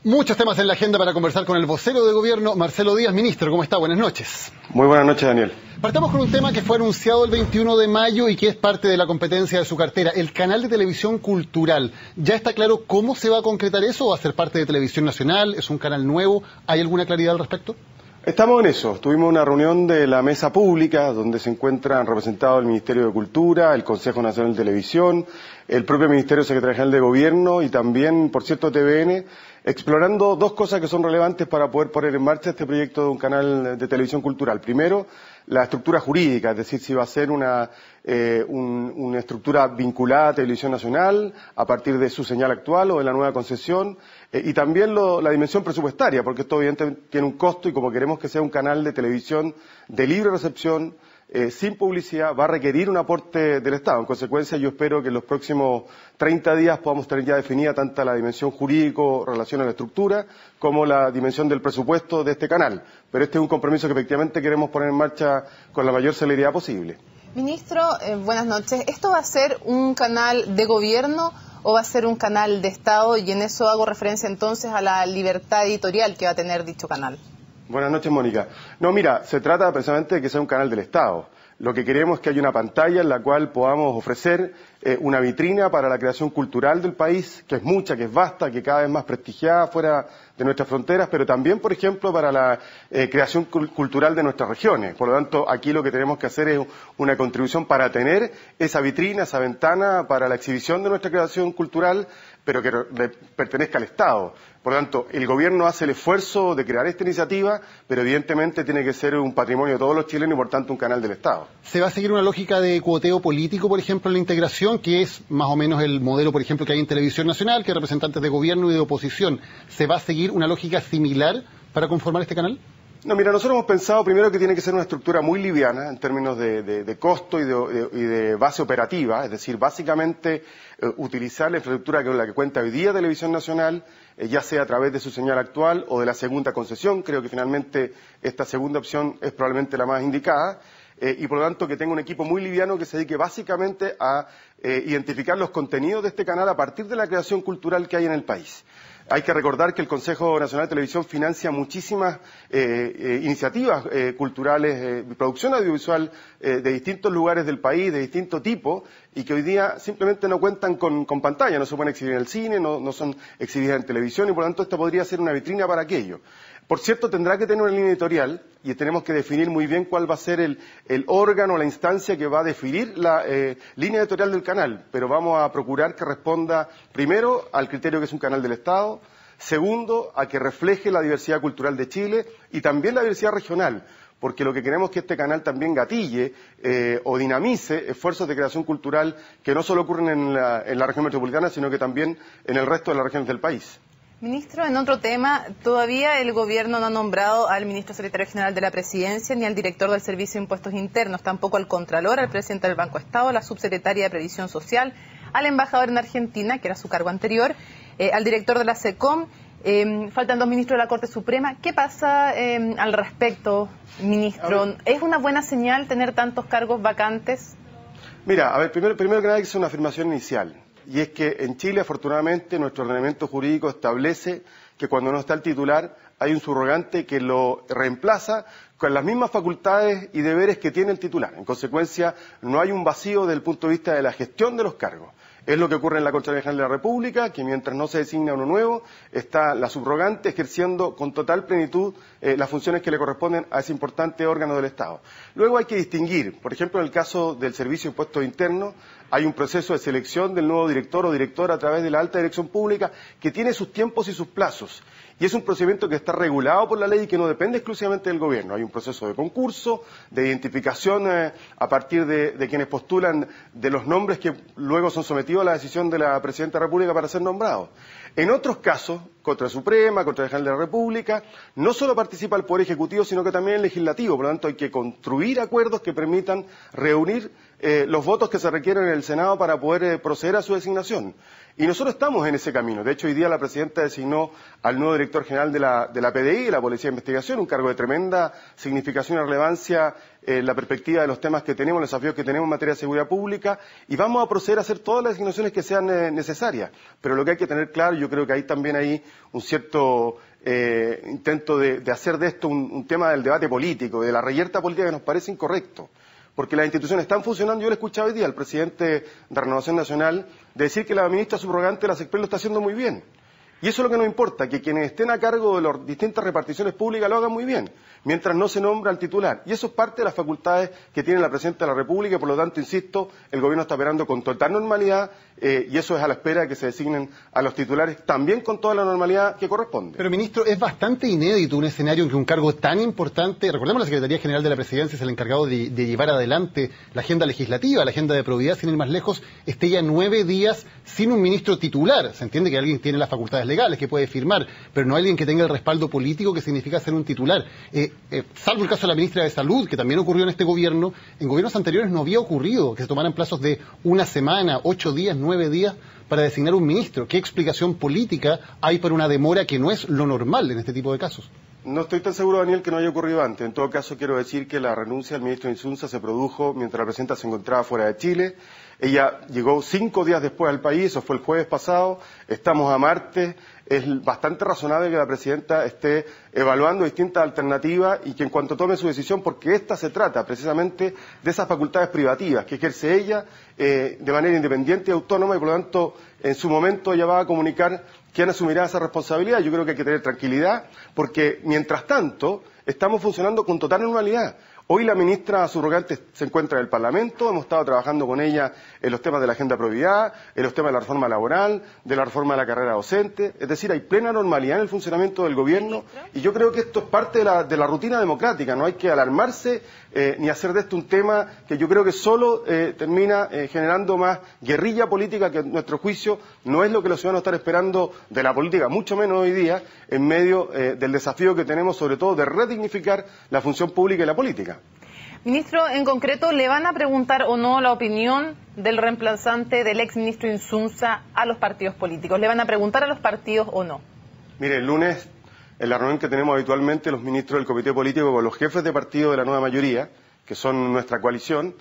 Muchos temas en la agenda para conversar con el vocero de gobierno, Marcelo Díaz. Ministro, ¿cómo está? Buenas noches. Muy buenas noches, Daniel. Partamos con un tema que fue anunciado el 21 de mayo y que es parte de la competencia de su cartera, el canal de televisión cultural. ¿Ya está claro cómo se va a concretar eso? ¿Va a ser parte de Televisión Nacional? ¿Es un canal nuevo? ¿Hay alguna claridad al respecto? Estamos en eso. Tuvimos una reunión de la mesa pública donde se encuentran representados el Ministerio de Cultura, el Consejo Nacional de Televisión, el propio Ministerio Secretario General de Gobierno y también, por cierto, TVN, explorando dos cosas que son relevantes para poder poner en marcha este proyecto de un canal de televisión cultural. Primero, la estructura jurídica, es decir, si va a ser una estructura vinculada a Televisión Nacional a partir de su señal actual o de la nueva concesión, y también la dimensión presupuestaria, porque esto evidentemente tiene un costo y como queremos que sea un canal de televisión de libre recepción, sin publicidad, va a requerir un aporte del Estado. En consecuencia, yo espero que en los próximos 30 días podamos tener ya definida tanto la dimensión jurídico relación a la estructura como la dimensión del presupuesto de este canal. Pero este es un compromiso que efectivamente queremos poner en marcha con la mayor celeridad posible. Ministro, buenas noches. ¿Esto va a ser un canal de gobierno o va a ser un canal de Estado? Y en eso hago referencia entonces a la libertad editorial que va a tener dicho canal. Buenas noches, Mónica. No, mira, se trata precisamente de que sea un canal del Estado. Lo que queremos es que haya una pantalla en la cual podamos ofrecer una vitrina para la creación cultural del país, que es mucha, que es vasta, que cada vez más prestigiada fuera de nuestras fronteras, pero también, por ejemplo, para la creación cultural de nuestras regiones. Por lo tanto, aquí lo que tenemos que hacer es una contribución para tener esa vitrina, esa ventana para la exhibición de nuestra creación cultural, pero que pertenezca al Estado. Por lo tanto, el gobierno hace el esfuerzo de crear esta iniciativa, pero evidentemente tiene que ser un patrimonio de todos los chilenos y por tanto un canal del Estado. ¿Se va a seguir una lógica de cuoteo político, por ejemplo, en la integración, que es más o menos el modelo, por ejemplo, que hay en Televisión Nacional, que hay representantes de gobierno y de oposición? ¿Se va a seguir una lógica similar para conformar este canal? No, mira, nosotros hemos pensado primero que tiene que ser una estructura muy liviana en términos de costo y de base operativa, es decir, básicamente utilizar la infraestructura con la que cuenta hoy día Televisión Nacional, ya sea a través de su señal actual o de la segunda concesión. Creo que finalmente esta segunda opción es probablemente la más indicada. Y por lo tanto que tenga un equipo muy liviano que se dedique básicamente a identificar los contenidos de este canal a partir de la creación cultural que hay en el país. Hay que recordar que el Consejo Nacional de Televisión financia muchísimas iniciativas culturales, producción audiovisual de distintos lugares del país, de distinto tipo, y que hoy día simplemente no cuentan con pantalla, no se pueden exhibir en el cine, no son exhibidas en televisión, y por lo tanto esta podría ser una vitrina para aquello. Por cierto, tendrá que tener una línea editorial y tenemos que definir muy bien cuál va a ser el órgano, la instancia que va a definir la línea editorial del canal, pero vamos a procurar que responda primero al criterio que es un canal del Estado, segundo, a que refleje la diversidad cultural de Chile y también la diversidad regional, porque lo que queremos es que este canal también gatille o dinamice esfuerzos de creación cultural que no solo ocurren en la región metropolitana, sino que también en el resto de las regiones del país. Ministro, en otro tema, todavía el gobierno no ha nombrado al ministro secretario general de la Presidencia ni al director del Servicio de Impuestos Internos, tampoco al Contralor, al presidente del Banco Estado, la subsecretaria de Previsión Social, al embajador en Argentina, que era su cargo anterior, al director de la SECOM. Faltan 2 ministros de la Corte Suprema. ¿Qué pasa al respecto, ministro? ¿Es una buena señal tener tantos cargos vacantes? Mira, a ver, primero que nada hay que hacer una afirmación inicial. Y es que en Chile, afortunadamente, nuestro ordenamiento jurídico establece que cuando no está el titular, hay un subrogante que lo reemplaza con las mismas facultades y deberes que tiene el titular. En consecuencia, no hay un vacío desde el punto de vista de la gestión de los cargos. Es lo que ocurre en la Contraloría General de la República, que mientras no se designa uno nuevo, está la subrogante ejerciendo con total plenitud las funciones que le corresponden a ese importante órgano del Estado. Luego hay que distinguir, por ejemplo, en el caso del Servicio de Impuestos Internos, hay un proceso de selección del nuevo director o directora a través de la alta dirección pública que tiene sus tiempos y sus plazos. Y es un procedimiento que está regulado por la ley y que no depende exclusivamente del gobierno. Hay un proceso de concurso, de identificación a partir de quienes postulan de los nombres que luego son sometidos a la decisión de la Presidenta de la República para ser nombrados. En otros casos, Corte Suprema, Contraloría General de la República, no solo participa el Poder Ejecutivo, sino que también el Legislativo. Por lo tanto, hay que construir acuerdos que permitan reunir los votos que se requieren en el Senado para poder proceder a su designación. Y nosotros estamos en ese camino. De hecho, hoy día la presidenta designó al nuevo director general de la PDI, de la Policía de Investigación, un cargo de tremenda significación y relevancia en la perspectiva de los temas que tenemos, los desafíos que tenemos en materia de seguridad pública, y vamos a proceder a hacer todas las designaciones que sean necesarias. Pero lo que hay que tener claro, yo creo que hay también ahí un cierto intento de hacer de esto un tema del debate político, de la reyerta política, que nos parece incorrecto. Porque las instituciones están funcionando. Yo le escuchaba hoy día al presidente de Renovación Nacional decir que la ministra subrogante de la SECPRES lo está haciendo muy bien. Y eso es lo que nos importa, que quienes estén a cargo de las distintas reparticiones públicas lo hagan muy bien, mientras no se nombra al titular. Y eso es parte de las facultades que tiene la presidenta de la República, y por lo tanto, insisto, el gobierno está operando con total normalidad, y eso es a la espera de que se designen a los titulares también con toda la normalidad que corresponde. Pero, ministro, es bastante inédito un escenario en que un cargo tan importante, recordemos la Secretaría General de la Presidencia es el encargado de llevar adelante la agenda legislativa, la agenda de probidad, sin ir más lejos, esté ya 9 días sin un ministro titular. Se entiende que alguien tiene las facultades legales, que puede firmar, pero no alguien que tenga el respaldo político que significa ser un titular. Salvo el caso de la ministra de Salud, que también ocurrió en este gobierno, en gobiernos anteriores no había ocurrido que se tomaran plazos de 1 semana, 8 días, 9 días para designar un ministro. ¿Qué explicación política hay para una demora que no es lo normal en este tipo de casos? No estoy tan seguro, Daniel, que no haya ocurrido antes. En todo caso, quiero decir que la renuncia del ministro Insunza se produjo mientras la presidenta se encontraba fuera de Chile. Ella llegó 5 días después al país, eso fue el jueves pasado, estamos a martes. Es bastante razonable que la presidenta esté evaluando distintas alternativas y que en cuanto tome su decisión, porque esta se trata precisamente de esas facultades privativas que ejerce ella de manera independiente y autónoma, y por lo tanto en su momento ella va a comunicar quién asumirá esa responsabilidad. Yo creo que hay que tener tranquilidad, porque mientras tanto estamos funcionando con total normalidad. Hoy la ministra subrogante se encuentra en el Parlamento, hemos estado trabajando con ella en los temas de la agenda de probidad, en los temas de la reforma laboral, de la reforma de la carrera docente, es decir, hay plena normalidad en el funcionamiento del gobierno, y yo creo que esto es parte de la rutina democrática, no hay que alarmarse ni hacer de esto un tema que yo creo que solo termina generando más guerrilla política, que a nuestro juicio no es lo que los ciudadanos están esperando de la política, mucho menos hoy día, en medio del desafío que tenemos, sobre todo de redignificar la función pública y la política. Ministro, en concreto, ¿le van a preguntar o no la opinión del reemplazante del exministro Insunza a los partidos políticos? ¿Le van a preguntar a los partidos o no? Mire, el lunes, en la reunión que tenemos habitualmente los ministros del comité político con los jefes de partido de la nueva mayoría, que son nuestra coalición,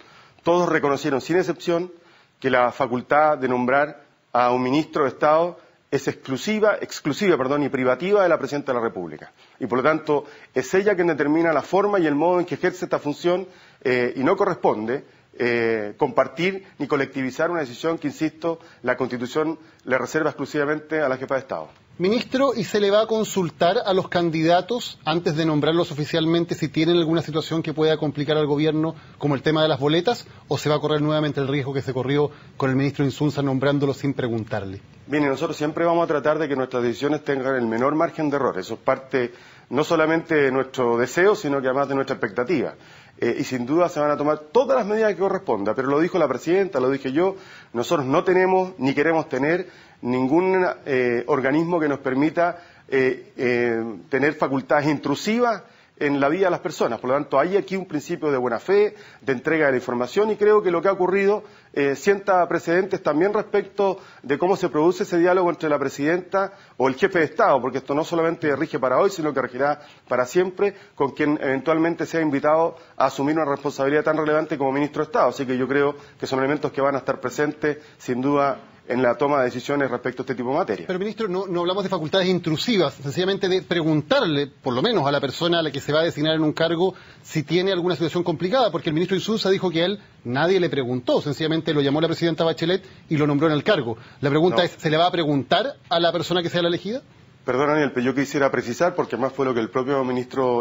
todos reconocieron sin excepción que la facultad de nombrar a un ministro de Estado es exclusiva y privativa de la presidenta de la República. Y por lo tanto, es ella quien determina la forma y el modo en que ejerce esta función, y no corresponde compartir ni colectivizar una decisión que, insisto, la Constitución le reserva exclusivamente a la jefa de Estado. Ministro, ¿y se le va a consultar a los candidatos antes de nombrarlos oficialmente si tienen alguna situación que pueda complicar al gobierno, como el tema de las boletas, o se va a correr nuevamente el riesgo que se corrió con el ministro Insunza nombrándolo sin preguntarle? Bien, y nosotros siempre vamos a tratar de que nuestras decisiones tengan el menor margen de error. Eso es parte no solamente de nuestro deseo, sino que además de nuestra expectativa. Y sin duda se van a tomar todas las medidas que correspondan, pero lo dijo la presidenta, lo dije yo, nosotros no tenemos ni queremos tener ningún organismo que nos permita tener facultades intrusivas en la vida de las personas. Por lo tanto, hay aquí un principio de buena fe, de entrega de la información, y creo que lo que ha ocurrido sienta precedentes también respecto de cómo se produce ese diálogo entre la presidenta o el jefe de Estado, porque esto no solamente rige para hoy, sino que regirá para siempre, con quien eventualmente sea invitado a asumir una responsabilidad tan relevante como ministro de Estado. Así que yo creo que son elementos que van a estar presentes, sin duda, en la toma de decisiones respecto a este tipo de materia. Pero, ministro, no hablamos de facultades intrusivas, sencillamente de preguntarle, por lo menos a la persona a la que se va a designar en un cargo, si tiene alguna situación complicada, porque el ministro Insunza dijo que a él nadie le preguntó, sencillamente lo llamó la presidenta Bachelet y lo nombró en el cargo. La pregunta es, ¿se le va a preguntar a la persona que sea la elegida? Perdón, Daniel, pero yo quisiera precisar, porque además fue lo que el propio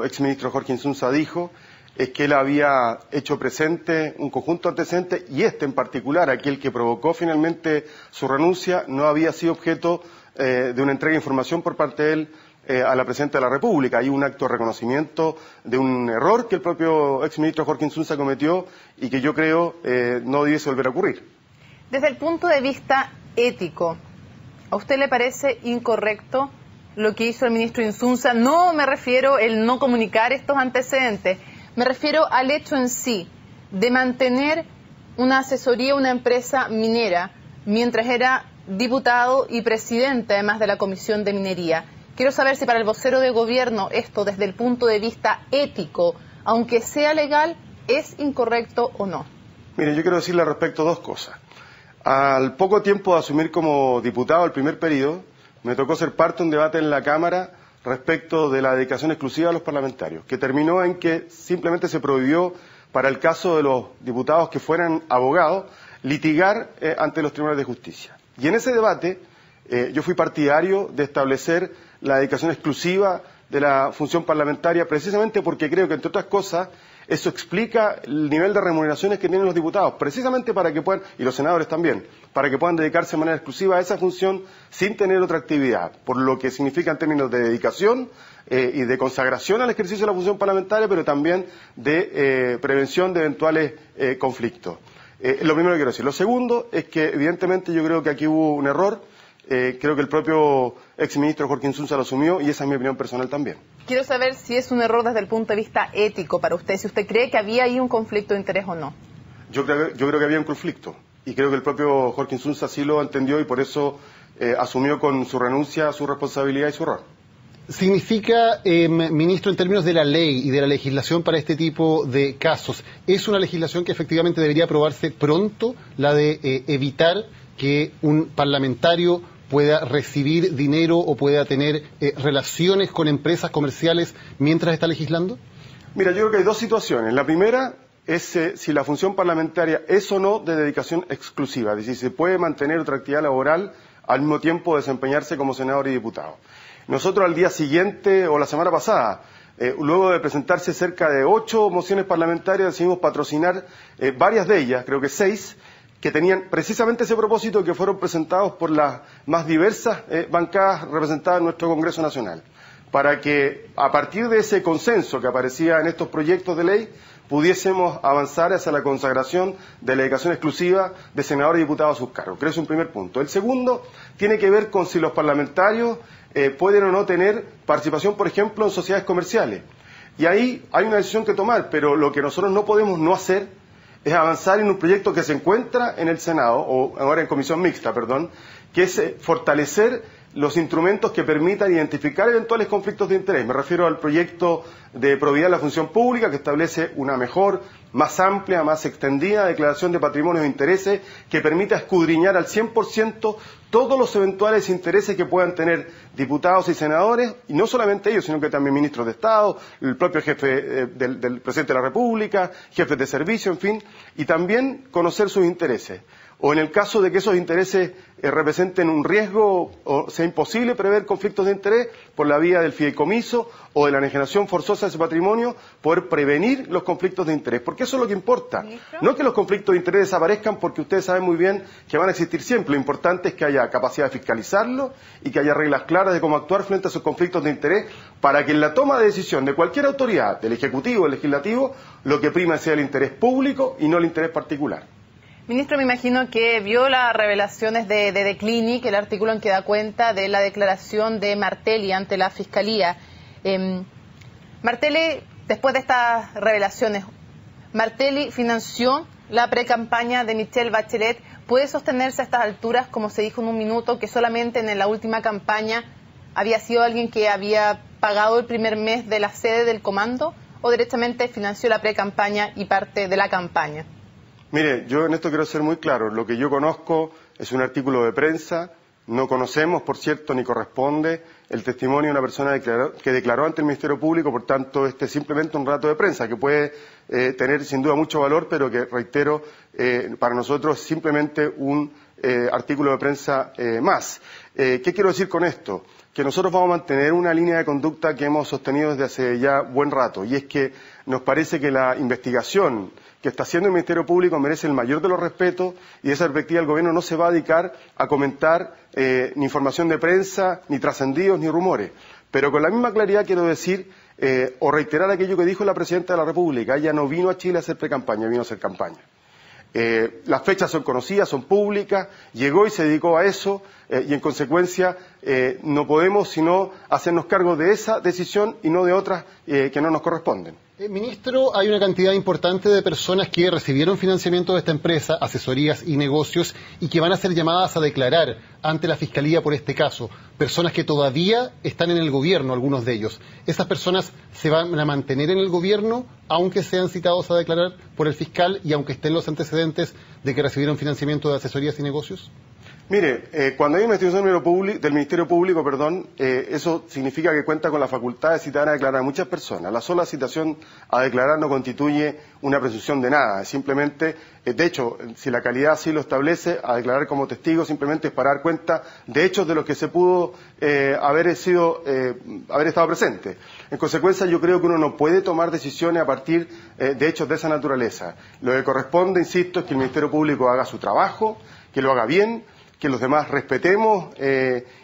exministro Jorge Insunza dijo, es que él había hecho presente un conjunto de antecedentes, y este en particular, aquel que provocó finalmente su renuncia, no había sido objeto de una entrega de información por parte de él a la presidenta de la República. Hay un acto de reconocimiento de un error que el propio exministro Jorge Insunza cometió y que yo creo no debiese volver a ocurrir. Desde el punto de vista ético, ¿a usted le parece incorrecto lo que hizo el ministro Insunza? No me refiero el no comunicar estos antecedentes, me refiero al hecho en sí de mantener una asesoría, una empresa minera, mientras era diputado y presidente, además de la Comisión de Minería. Quiero saber si para el vocero de gobierno esto, desde el punto de vista ético, aunque sea legal, es incorrecto o no. Mire, yo quiero decirle al respecto dos cosas. Al poco tiempo de asumir como diputado el primer periodo, me tocó ser parte de un debate en la Cámara respecto de la dedicación exclusiva a los parlamentarios, que terminó en que simplemente se prohibió, para el caso de los diputados que fueran abogados, litigar ante los tribunales de justicia. Y en ese debate yo fui partidario de establecer la dedicación exclusiva de la función parlamentaria, precisamente porque creo que, entre otras cosas, eso explica el nivel de remuneraciones que tienen los diputados, precisamente para que puedan, y los senadores también, para que puedan dedicarse de manera exclusiva a esa función sin tener otra actividad, por lo que significa en términos de dedicación y de consagración al ejercicio de la función parlamentaria, pero también de prevención de eventuales conflictos. Lo primero que quiero decir. Lo segundo es que, evidentemente, yo creo que aquí hubo un error. Creo que el propio exministro Jorge Insunza lo asumió y esa es mi opinión personal también. Quiero saber si es un error desde el punto de vista ético para usted, si usted cree que había ahí un conflicto de interés o no. Yo creo que había un conflicto y creo que el propio Jorge Insunza sí lo entendió y por eso asumió con su renuncia su responsabilidad y su error. ¿Significa, ministro, en términos de la ley y de la legislación para este tipo de casos, es una legislación que efectivamente debería aprobarse pronto, la de evitar que un parlamentario pueda recibir dinero o pueda tener relaciones con empresas comerciales mientras está legislando? Mira, yo creo que hay dos situaciones. La primera es si la función parlamentaria es o no de dedicación exclusiva, es decir, si se puede mantener otra actividad laboral al mismo tiempo desempeñarse como senador y diputado. Nosotros al día siguiente o la semana pasada, luego de presentarse cerca de 8 mociones parlamentarias, decidimos patrocinar varias de ellas, creo que 6, que tenían precisamente ese propósito, que fueron presentados por las más diversas bancadas representadas en nuestro Congreso Nacional, para que a partir de ese consenso que aparecía en estos proyectos de ley pudiésemos avanzar hacia la consagración de la dedicación exclusiva de senadores y diputados a sus cargos. Creo que es un primer punto. El segundo tiene que ver con si los parlamentarios pueden o no tener participación, por ejemplo, en sociedades comerciales. Y ahí hay una decisión que tomar, pero lo que nosotros no podemos no hacer es avanzar en un proyecto que se encuentra en el Senado, o ahora en comisión mixta, perdón, que es fortalecer los instrumentos que permitan identificar eventuales conflictos de interés. Me refiero al proyecto de probidad de la función pública, que establece una mejor, más amplia, más extendida declaración de patrimonios e intereses, que permita escudriñar al 100% todos los eventuales intereses que puedan tener diputados y senadores, y no solamente ellos, sino que también ministros de Estado, el propio jefe del presidente de la República, jefes de servicio, en fin, y también conocer sus intereses. O en el caso de que esos intereses representen un riesgo o sea imposible prever conflictos de interés, por la vía del fideicomiso o de la enajenación forzosa de ese patrimonio, poder prevenir los conflictos de interés. Porque eso es lo que importa. ¿Ministro? No que los conflictos de interés desaparezcan, porque ustedes saben muy bien que van a existir siempre. Lo importante es que haya capacidad de fiscalizarlo y que haya reglas claras de cómo actuar frente a esos conflictos de interés, para que en la toma de decisión de cualquier autoridad, del Ejecutivo o del Legislativo, lo que prima sea el interés público y no el interés particular. Ministro, me imagino que vio las revelaciones de The Clinic, el artículo en que da cuenta de la declaración de Martelli ante la Fiscalía. Martelli, después de estas revelaciones, ¿Martelli financió la precampaña de Michelle Bachelet? ¿Puede sostenerse a estas alturas, como se dijo en un minuto, que solamente en la última campaña había sido alguien que había pagado el primer mes de la sede del comando, o directamente financió la precampaña y parte de la campaña? Mire, yo en esto quiero ser muy claro. Lo que yo conozco es un artículo de prensa. No conocemos, por cierto, ni corresponde el testimonio de una persona que declaró ante el Ministerio Público. Por tanto, este es simplemente un relato de prensa que puede tener sin duda mucho valor, pero que, reitero, para nosotros es simplemente un artículo de prensa más. ¿Qué quiero decir con esto? Que nosotros vamos a mantener una línea de conducta que hemos sostenido desde hace ya buen rato, y es que nos parece que la investigación que está haciendo el Ministerio Público merece el mayor de los respetos, y de esa perspectiva el Gobierno no se va a dedicar a comentar ni información de prensa, ni trascendidos, ni rumores. Pero con la misma claridad quiero decir o reiterar aquello que dijo la Presidenta de la República. Ella no vino a Chile a hacer precampaña, vino a hacer campaña. Las fechas son conocidas, son públicas, llegó y se dedicó a eso, y en consecuencia no podemos sino hacernos cargo de esa decisión y no de otras que no nos corresponden. Ministro, hay una cantidad importante de personas que recibieron financiamiento de esta empresa, asesorías y negocios, y que van a ser llamadas a declarar ante la Fiscalía por este caso. Personas que todavía están en el gobierno, algunos de ellos. ¿Esas personas se van a mantener en el gobierno, aunque sean citados a declarar por el fiscal y aunque estén los antecedentes de que recibieron financiamiento de asesorías y negocios? Mire, cuando hay investigación del Ministerio Público, eso significa que cuenta con la facultad de citar a declarar a muchas personas. La sola citación a declarar no constituye una presunción de nada. Es simplemente, de hecho, si la calidad así lo establece, a declarar como testigo simplemente es para dar cuenta de hechos de los que se pudo haber estado presente. En consecuencia, yo creo que uno no puede tomar decisiones a partir de hechos de esa naturaleza. Lo que corresponde, insisto, es que el Ministerio Público haga su trabajo, que lo haga bien, que los demás respetemos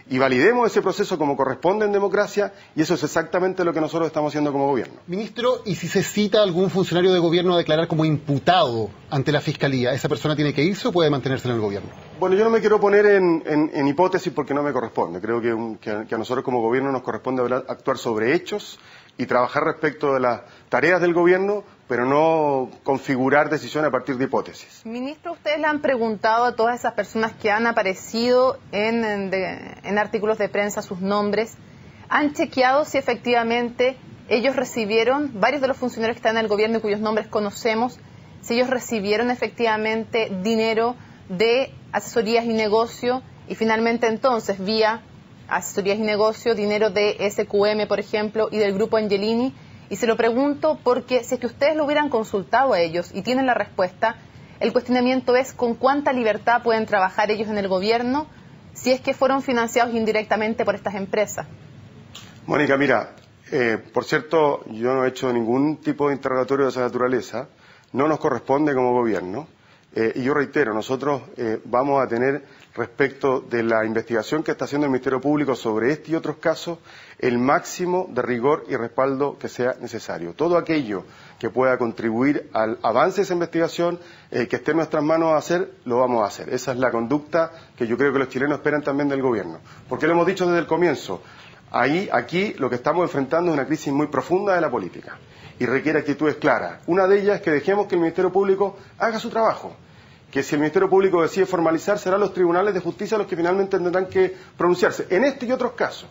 y validemos ese proceso como corresponde en democracia, y eso es exactamente lo que nosotros estamos haciendo como gobierno. Ministro, ¿y si se cita a algún funcionario de gobierno a declarar como imputado ante la Fiscalía, esa persona tiene que irse o puede mantenerse en el gobierno? Bueno, yo no me quiero poner en hipótesis porque no me corresponde. Creo que a nosotros como gobierno nos corresponde actuar sobre hechos y trabajar respecto de las tareas del gobierno, pero no configurar decisiones a partir de hipótesis. Ministro, ustedes le han preguntado a todas esas personas que han aparecido en artículos de prensa sus nombres, ¿han chequeado si efectivamente ellos recibieron, varios de los funcionarios que están en el gobierno y cuyos nombres conocemos, si ellos recibieron efectivamente dinero de asesorías y negocio y finalmente entonces vía asesorías y negocio, dinero de SQM, por ejemplo, y del Grupo Angelini? Y se lo pregunto porque si es que ustedes lo hubieran consultado a ellos y tienen la respuesta, el cuestionamiento es con cuánta libertad pueden trabajar ellos en el gobierno si es que fueron financiados indirectamente por estas empresas. Mónica, mira, por cierto, yo no he hecho ningún tipo de interrogatorio de esa naturaleza, no nos corresponde como gobierno, y yo reitero, nosotros vamos a tener, respecto de la investigación que está haciendo el Ministerio Público sobre este y otros casos, el máximo de rigor y respaldo que sea necesario. Todo aquello que pueda contribuir al avance de esa investigación, que esté en nuestras manos hacer, lo vamos a hacer. Esa es la conducta que yo creo que los chilenos esperan también del gobierno. Porque lo hemos dicho desde el comienzo, aquí lo que estamos enfrentando es una crisis muy profunda de la política y requiere actitudes claras. Una de ellas es que dejemos que el Ministerio Público haga su trabajo. Que si el Ministerio Público decide formalizar, serán los tribunales de justicia los que finalmente tendrán que pronunciarse, en este y otros casos.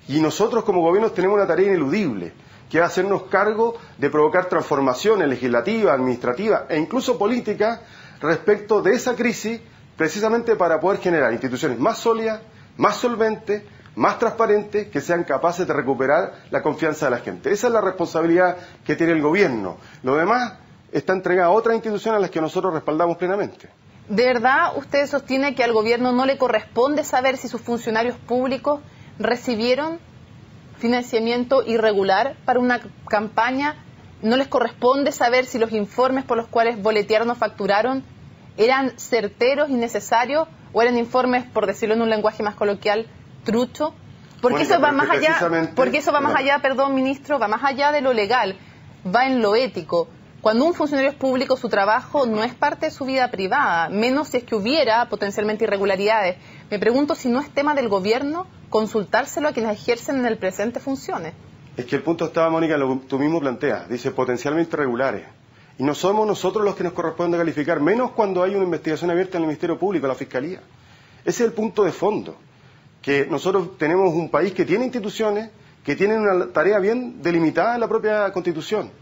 Y nosotros como gobierno tenemos una tarea ineludible, que es hacernos cargo de provocar transformaciones legislativas, administrativas e incluso políticas respecto de esa crisis, precisamente para poder generar instituciones más sólidas, más solventes, más transparentes, que sean capaces de recuperar la confianza de la gente. Esa es la responsabilidad que tiene el gobierno. Lo demás está entregada a otras instituciones a las que nosotros respaldamos plenamente. ¿De verdad usted sostiene que al gobierno no le corresponde saber si sus funcionarios públicos recibieron financiamiento irregular para una campaña? ¿No les corresponde saber si los informes por los cuales boletearon o facturaron eran certeros y necesarios o eran informes, por decirlo en un lenguaje más coloquial, trucho? Porque eso va más allá, perdón, ministro, va más allá de lo legal, va en lo ético. Cuando un funcionario es público, su trabajo no es parte de su vida privada, menos si es que hubiera potencialmente irregularidades. Me pregunto si no es tema del gobierno consultárselo a quienes ejercen en el presente funciones. Es que el punto está, Mónica, lo que tú mismo planteas, dice potencialmente irregulares. Y no somos nosotros los que nos corresponde calificar, menos cuando hay una investigación abierta en el Ministerio Público, la Fiscalía. Ese es el punto de fondo, que nosotros tenemos un país que tiene instituciones, que tienen una tarea bien delimitada en la propia Constitución,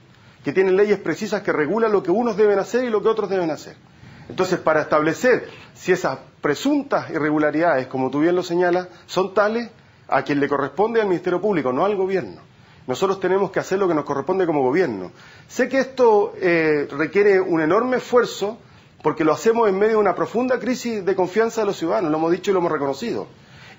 que tienen leyes precisas que regulan lo que unos deben hacer y lo que otros deben hacer. Entonces, para establecer si esas presuntas irregularidades, como tú bien lo señalas, son tales, a quien le corresponde al Ministerio Público, no al gobierno. Nosotros tenemos que hacer lo que nos corresponde como gobierno. Sé que esto requiere un enorme esfuerzo, porque lo hacemos en medio de una profunda crisis de confianza de los ciudadanos, lo hemos dicho y lo hemos reconocido.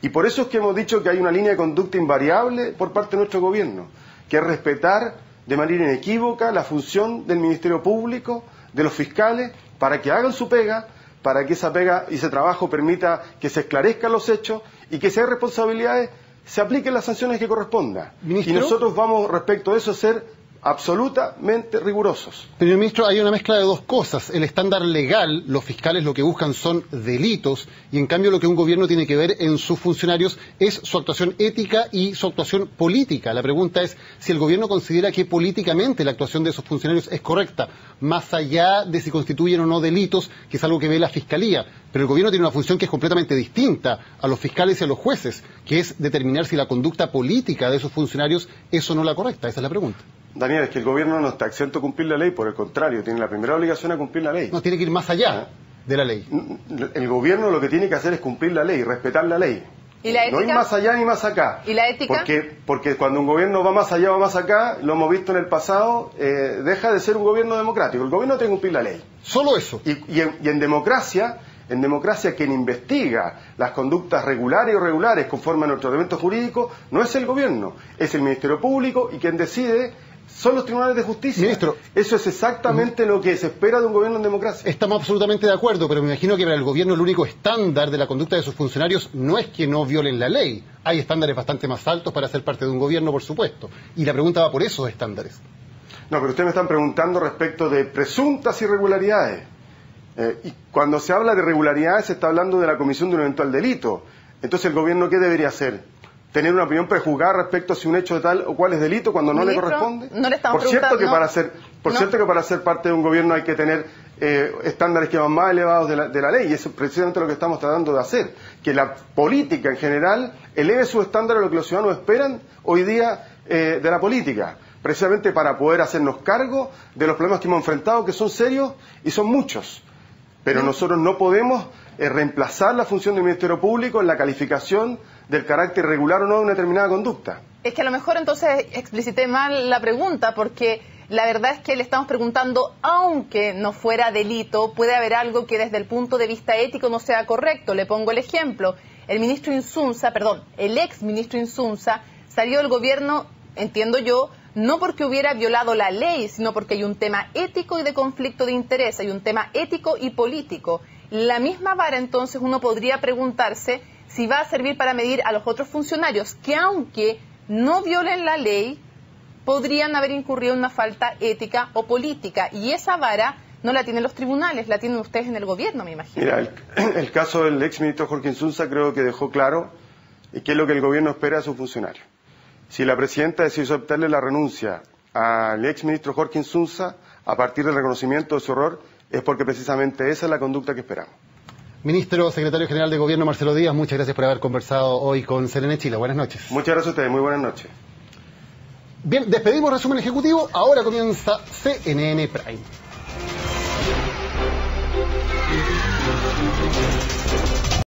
Y por eso es que hemos dicho que hay una línea de conducta invariable por parte de nuestro gobierno, que es respetar de manera inequívoca la función del Ministerio Público, de los fiscales, para que hagan su pega, para que esa pega y ese trabajo permita que se esclarezcan los hechos y que si hay responsabilidades se apliquen las sanciones que correspondan. ¿Ministro? Y nosotros vamos respecto a eso a ser absolutamente rigurosos. Señor ministro, hay una mezcla de dos cosas. El estándar legal, los fiscales lo que buscan son delitos, y en cambio lo que un gobierno tiene que ver en sus funcionarios es su actuación ética y su actuación política. La pregunta es si el gobierno considera que políticamente la actuación de sus funcionarios es correcta, más allá de si constituyen o no delitos, que es algo que ve la Fiscalía. Pero el gobierno tiene una función que es completamente distinta a los fiscales y a los jueces, que es determinar si la conducta política de sus funcionarios es o no la correcta. Esa es la pregunta. Daniel, es que el gobierno no está exento de cumplir la ley, por el contrario, tiene la primera obligación a cumplir la ley. No, tiene que ir más allá de la ley. El gobierno lo que tiene que hacer es cumplir la ley, respetar la ley. ¿Y la ética? No ir más allá ni más acá. ¿Y la ética? Porque cuando un gobierno va más allá, va más acá, lo hemos visto en el pasado, deja de ser un gobierno democrático. El gobierno tiene que cumplir la ley. Solo eso. Y en democracia, quien investiga las conductas regulares o irregulares conforme a nuestro ordenamiento jurídico no es el gobierno, es el Ministerio Público, y quien decide son los tribunales de justicia. Ministro, eso es exactamente lo que se espera de un gobierno en democracia. Estamos absolutamente de acuerdo, pero me imagino que para el gobierno el único estándar de la conducta de sus funcionarios no es que no violen la ley. Hay estándares bastante más altos para ser parte de un gobierno, por supuesto. Y la pregunta va por esos estándares. No, pero ustedes me están preguntando respecto de presuntas irregularidades. Y cuando se habla de irregularidades se está hablando de la comisión de un eventual delito. Entonces, ¿el gobierno qué debería hacer? ¿Tener una opinión prejuzgada respecto a si un hecho de tal o cual es delito cuando no le corresponde? No le estamos por cierto que preguntando... para ser parte de un gobierno hay que tener estándares que van más elevados de la ley, y eso es precisamente lo que estamos tratando de hacer, que la política en general eleve su estándar a lo que los ciudadanos esperan hoy día de la política, precisamente para poder hacernos cargo de los problemas que hemos enfrentado, que son serios y son muchos. Pero nosotros no podemos reemplazar la función del Ministerio Público en la calificación del carácter regular o no de una determinada conducta. Es que a lo mejor entonces explicité mal la pregunta, porque la verdad es que le estamos preguntando, aunque no fuera delito, puede haber algo que desde el punto de vista ético no sea correcto. Le pongo el ejemplo. El ex ministro Insunza salió del gobierno, entiendo yo, no porque hubiera violado la ley, sino porque hay un tema ético y de conflicto de interés, hay un tema ético y político. La misma vara, entonces, uno podría preguntarse si va a servir para medir a los otros funcionarios que, aunque no violen la ley, podrían haber incurrido en una falta ética o política. Y esa vara no la tienen los tribunales, la tienen ustedes en el gobierno, me imagino. Mira, el caso del exministro Jorge Insunza creo que dejó claro qué es lo que el gobierno espera de sus funcionarios. Si la presidenta decidió aceptarle la renuncia al exministro Jorge Insunza a partir del reconocimiento de su error, es porque precisamente esa es la conducta que esperamos. Ministro, Secretario General de Gobierno, Marcelo Díaz, muchas gracias por haber conversado hoy con CNN Chile. Buenas noches. Muchas gracias a ustedes, muy buenas noches. Bien, despedimos resumen ejecutivo, ahora comienza CNN Prime.